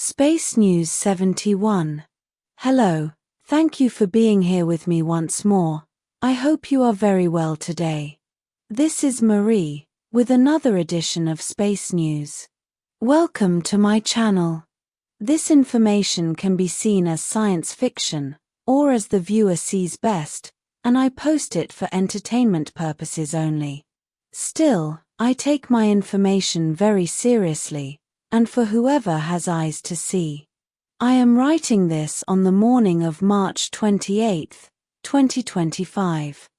Space News 71. Hello, thank you for being here with me once more. I hope you are very well today. This is Marie, with another edition of Space News. Welcome to my channel. This information can be seen as science fiction, or as the viewer sees best, and I post it for entertainment purposes only. Still, I take my information very seriously, and for whoever has eyes to see. I am writing this on the morning of March 28, 2025.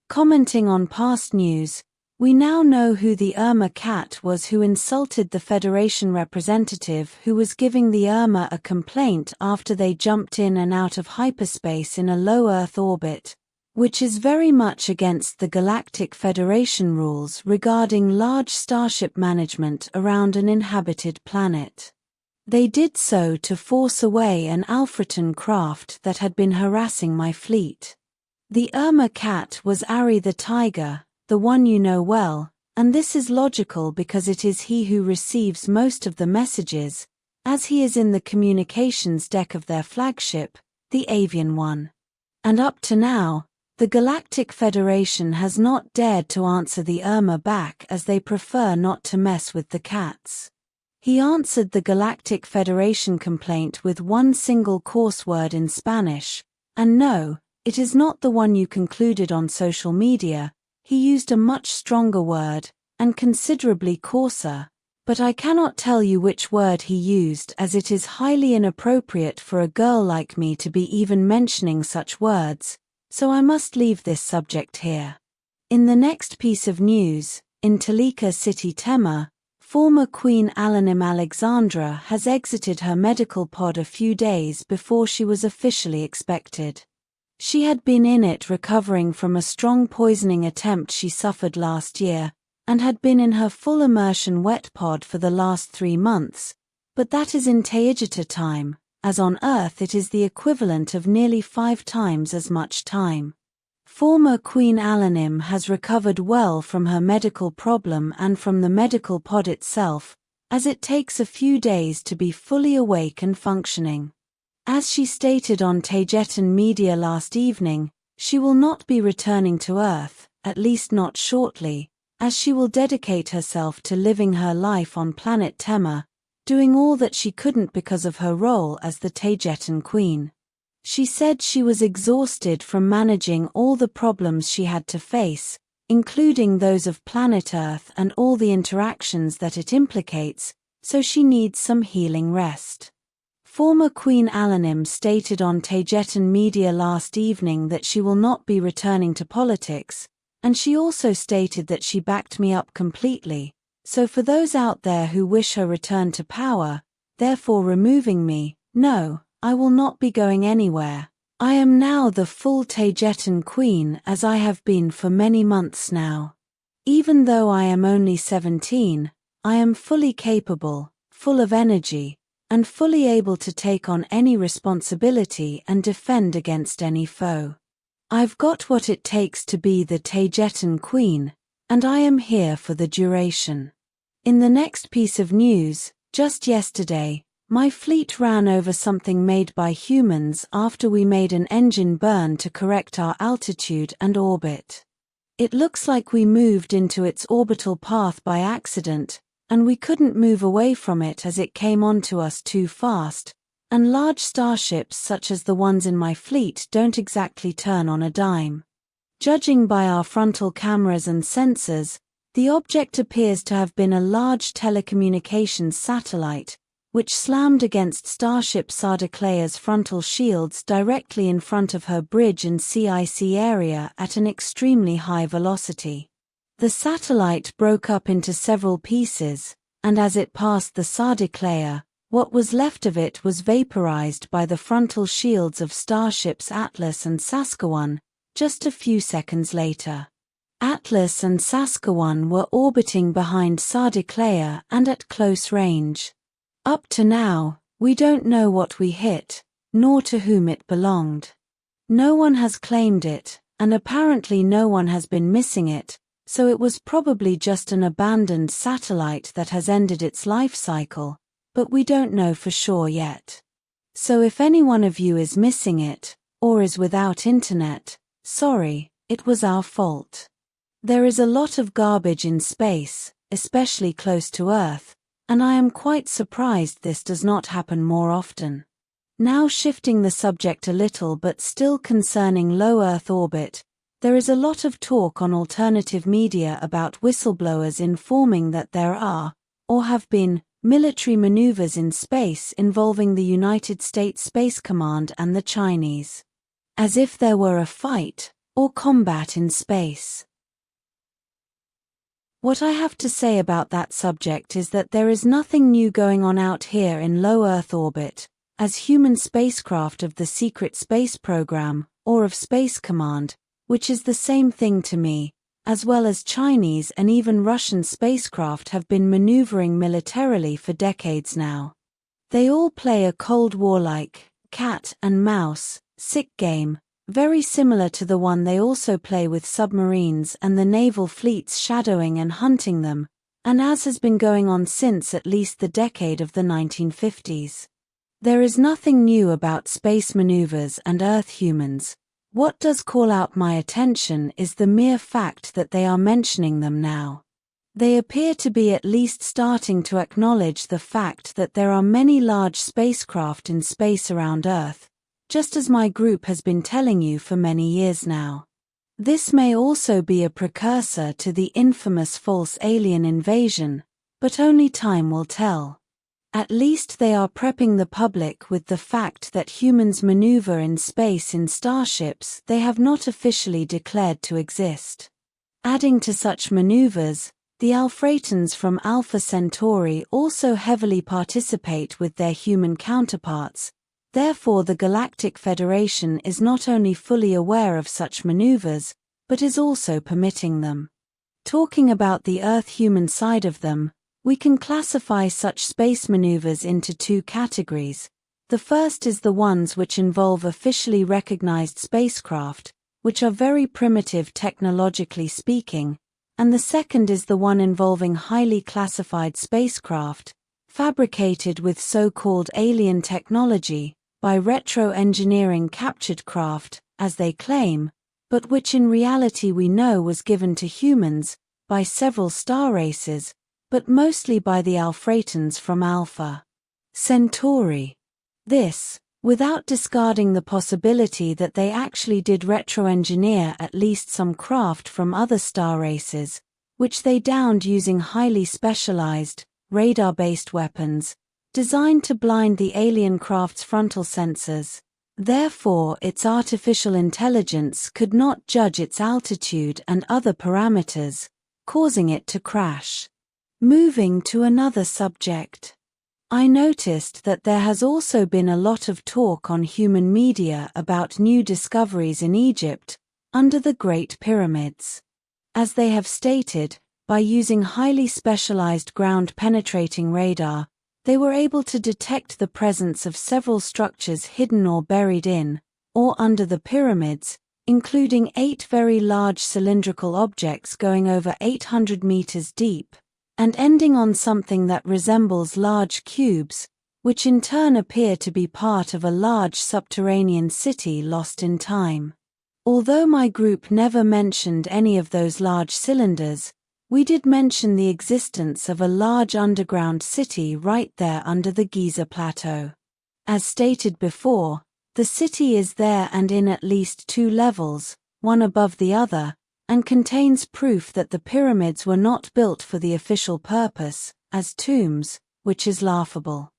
Commenting on past news, we now know who the Urmah cat was who insulted the Federation representative who was giving the Urmah a complaint after they jumped in and out of hyperspace in a low Earth orbit, which is very much against the Galactic Federation rules regarding large starship management around an inhabited planet. They did so to force away an Alfreton craft that had been harassing my fleet. The Urmah cat was Ari the tiger, the one you know well, and this is logical because it is he who receives most of the messages, as he is in the communications deck of their flagship, the Avian One. And up to now, the Galactic Federation has not dared to answer the Urmah back as they prefer not to mess with the cats. He answered the Galactic Federation complaint with one single coarse word in Spanish, and no, it is not the one you concluded on social media. He used a much stronger word, and considerably coarser, but I cannot tell you which word he used as it is highly inappropriate for a girl like me to be even mentioning such words, so I must leave this subject here. In the next piece of news, in Toleka City Tema, former Queen Alenym Alexandra has exited her medical pod a few days before she was officially expected. She had been in it recovering from a strong poisoning attempt she suffered last year, and had been in her full immersion wet pod for the last 3 months, but that is in Taygeta time, as on Earth it is the equivalent of nearly 5 times as much time. Former Queen Alenym has recovered well from her medical problem and from the medical pod itself, as it takes a few days to be fully awake and functioning. As she stated on Taygetan media last evening, she will not be returning to Earth, at least not shortly, as she will dedicate herself to living her life on planet Tema, doing all that she couldn't because of her role as the Taygetan queen. She said she was exhausted from managing all the problems she had to face, including those of planet Earth and all the interactions that it implicates, so she needs some healing rest. Former Queen Alenym stated on Taygetan media last evening that she will not be returning to politics, and she also stated that she backed me up completely. So for those out there who wish her return to power, therefore removing me, no, I will not be going anywhere. I am now the full Taygetan queen as I have been for many months now. Even though I am only 17, I am fully capable, full of energy, and fully able to take on any responsibility and defend against any foe. I've got what it takes to be the Taygetan queen, and I am here for the duration. In the next piece of news, just yesterday, my fleet ran over something made by humans after we made an engine burn to correct our altitude and orbit. It looks like we moved into its orbital path by accident, and we couldn't move away from it as it came onto us too fast, and large starships such as the ones in my fleet don't exactly turn on a dime. Judging by our frontal cameras and sensors, the object appears to have been a large telecommunications satellite, which slammed against Starship Sardaclea's frontal shields directly in front of her bridge and CIC area at an extremely high velocity. The satellite broke up into several pieces, and as it passed the Sardaclea, what was left of it was vaporized by the frontal shields of starships Atlas and Saskatchewan just a few seconds later. Atlas and Saskatchewan were orbiting behind Sardaclea and at close range. Up to now, we don't know what we hit, nor to whom it belonged. No one has claimed it, and apparently no one has been missing it, so it was probably just an abandoned satellite that has ended its life cycle, but we don't know for sure yet. So if any one of you is missing it, or is without internet, sorry, it was our fault. There is a lot of garbage in space, especially close to Earth, and I am quite surprised this does not happen more often. Now shifting the subject a little but still concerning low Earth orbit, there is a lot of talk on alternative media about whistleblowers informing that there are, or have been, military maneuvers in space involving the United States Space Command and the Chinese. As if there were a fight, or combat in space. What I have to say about that subject is that there is nothing new going on out here in low Earth orbit, as human spacecraft of the secret space program, or of Space Command, which is the same thing to me, as well as Chinese and even Russian spacecraft have been maneuvering militarily for decades now. They all play a Cold War-like, cat and mouse, sick game, very similar to the one they also play with submarines and the naval fleets shadowing and hunting them, and as has been going on since at least the decade of the 1950s. There is nothing new about space maneuvers and Earth humans. What does call out my attention is the mere fact that they are mentioning them now. They appear to be at least starting to acknowledge the fact that there are many large spacecraft in space around Earth, just as my group has been telling you for many years now. This may also be a precursor to the infamous false alien invasion, but only time will tell. At least they are prepping the public with the fact that humans maneuver in space in starships they have not officially declared to exist. Adding to such maneuvers, the Alphratans from Alpha Centauri also heavily participate with their human counterparts, therefore the Galactic Federation is not only fully aware of such maneuvers, but is also permitting them. Talking about the Earth-human side of them, we can classify such space maneuvers into two categories. The first is the ones which involve officially recognized spacecraft, which are very primitive technologically speaking, and the second is the one involving highly classified spacecraft, fabricated with so-called alien technology, by retro-engineering captured craft, as they claim, but which in reality we know was given to humans, by several star races, but mostly by the Alphratans from Alpha Centauri. This, without discarding the possibility that they actually did retro-engineer at least some craft from other star races, which they downed using highly specialized, radar-based weapons, designed to blind the alien craft's frontal sensors. Therefore, its artificial intelligence could not judge its altitude and other parameters, causing it to crash. Moving to another subject. I noticed that there has also been a lot of talk on human media about new discoveries in Egypt, under the Great Pyramids. As they have stated, by using highly specialized ground-penetrating radar, they were able to detect the presence of several structures hidden or buried in, or under the pyramids, including 8 very large cylindrical objects going over 800 meters deep, and ending on something that resembles large cubes, which in turn appear to be part of a large subterranean city lost in time. Although my group never mentioned any of those large cylinders, we did mention the existence of a large underground city right there under the Giza Plateau. As stated before, the city is there and in at least 2 levels, one above the other, and contains proof that the pyramids were not built for the official purpose, as tombs, which is laughable.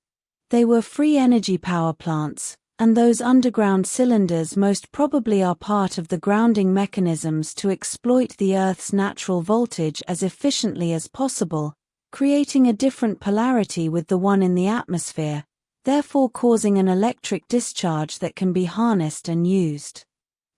They were free energy power plants, and those underground cylinders most probably are part of the grounding mechanisms to exploit the Earth's natural voltage as efficiently as possible, creating a different polarity with the one in the atmosphere, therefore causing an electric discharge that can be harnessed and used.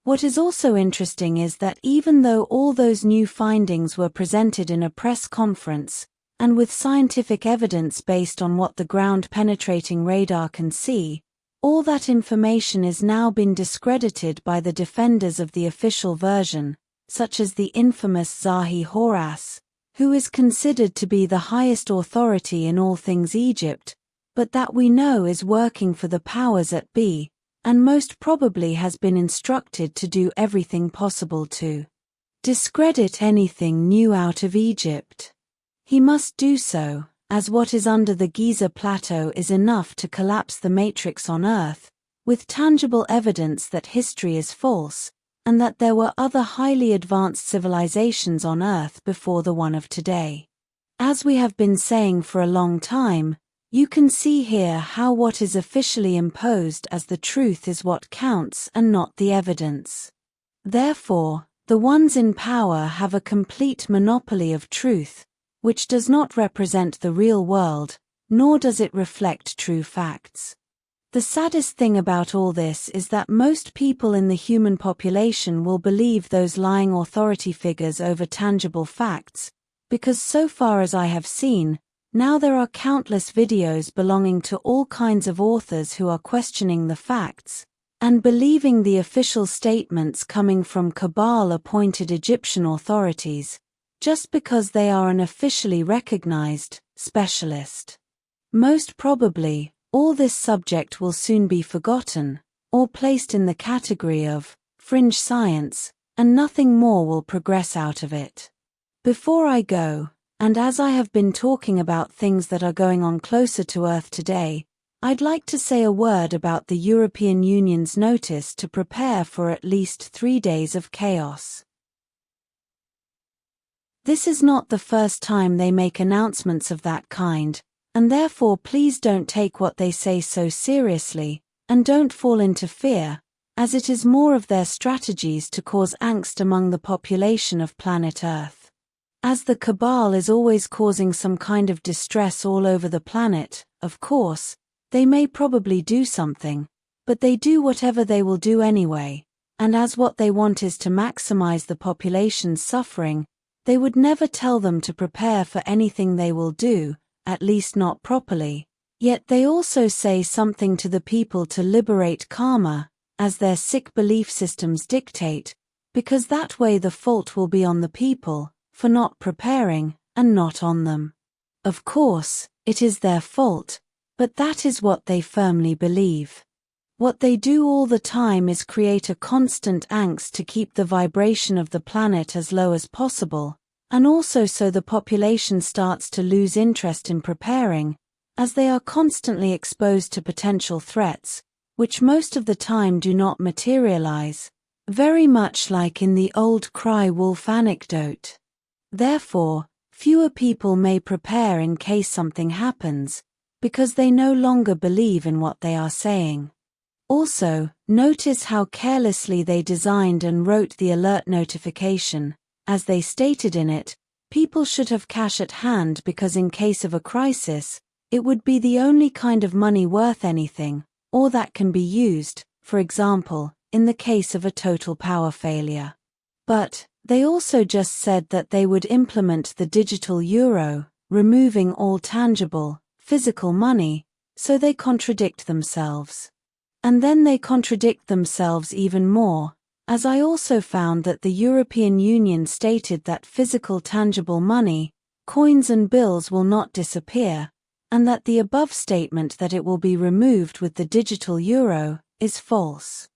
What is also interesting is that even though all those new findings were presented in a press conference, and with scientific evidence based on what the ground-penetrating radar can see, all that information is now been discredited by the defenders of the official version, such as the infamous Yazhi who is considered to be the highest authority in all things Egypt, but that we know is working for the powers that be, and most probably has been instructed to do everything possible to discredit anything new out of Egypt. He must do so, as what is under the Giza Plateau is enough to collapse the matrix on Earth, with tangible evidence that history is false, and that there were other highly advanced civilizations on Earth before the one of today. As we have been saying for a long time, you can see here how what is officially imposed as the truth is what counts and not the evidence. Therefore, the ones in power have a complete monopoly of truth, which does not represent the real world, nor does it reflect true facts. The saddest thing about all this is that most people in the human population will believe those lying authority figures over tangible facts, because so far as I have seen, now there are countless videos belonging to all kinds of authors who are questioning the facts, and believing the official statements coming from Cabal-appointed Egyptian authorities, just because they are an officially recognized specialist. Most probably, all this subject will soon be forgotten, or placed in the category of fringe science, and nothing more will progress out of it. Before I go, and as I have been talking about things that are going on closer to Earth today, I'd like to say a word about the European Union's notice to prepare for at least 3 days of chaos. This is not the first time they make announcements of that kind, and therefore please don't take what they say so seriously, and don't fall into fear, as it is more of their strategies to cause angst among the population of planet Earth. As the Cabal is always causing some kind of distress all over the planet, of course, they may probably do something, but they do whatever they will do anyway, and as what they want is to maximize the population's suffering, they would never tell them to prepare for anything they will do, at least not properly, yet they also say something to the people to liberate karma, as their sick belief systems dictate, because that way the fault will be on the people, for not preparing, and not on them. Of course, it is their fault, but that is what they firmly believe. What they do all the time is create a constant angst to keep the vibration of the planet as low as possible, and also so the population starts to lose interest in preparing, as they are constantly exposed to potential threats, which most of the time do not materialize, very much like in the old cry wolf anecdote. Therefore, fewer people may prepare in case something happens, because they no longer believe in what they are saying. Also, notice how carelessly they designed and wrote the alert notification. As they stated in it, people should have cash at hand because in case of a crisis, it would be the only kind of money worth anything, or that can be used, for example, in the case of a total power failure. But, they also just said that they would implement the digital euro, removing all tangible, physical money, so they contradict themselves. And then they contradict themselves even more, as I also found that the European Union stated that physical tangible money, coins and bills will not disappear, and that the above statement that it will be removed with the digital euro is false.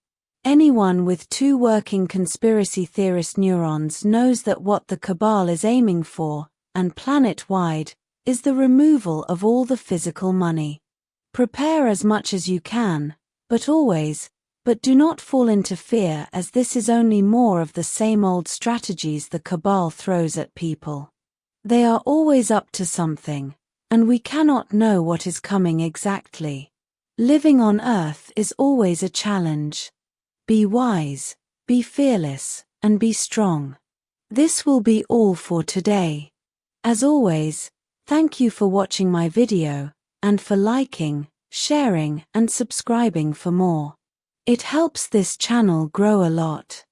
Anyone with 2 working conspiracy theorist neurons knows that what the Cabal is aiming for, and planet-wide, is the removal of all the physical money. Prepare as much as you can, but do not fall into fear, as this is only more of the same old strategies the Cabal throws at people. They are always up to something, and we cannot know what is coming exactly. Living on Earth is always a challenge. Be wise, be fearless, and be strong. This will be all for today. As always, thank you for watching my video, and for liking, sharing, and subscribing for more. It helps this channel grow a lot.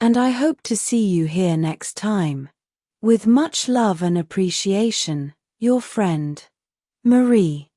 And I hope to see you here next time. With much love and appreciation, your friend, Marie.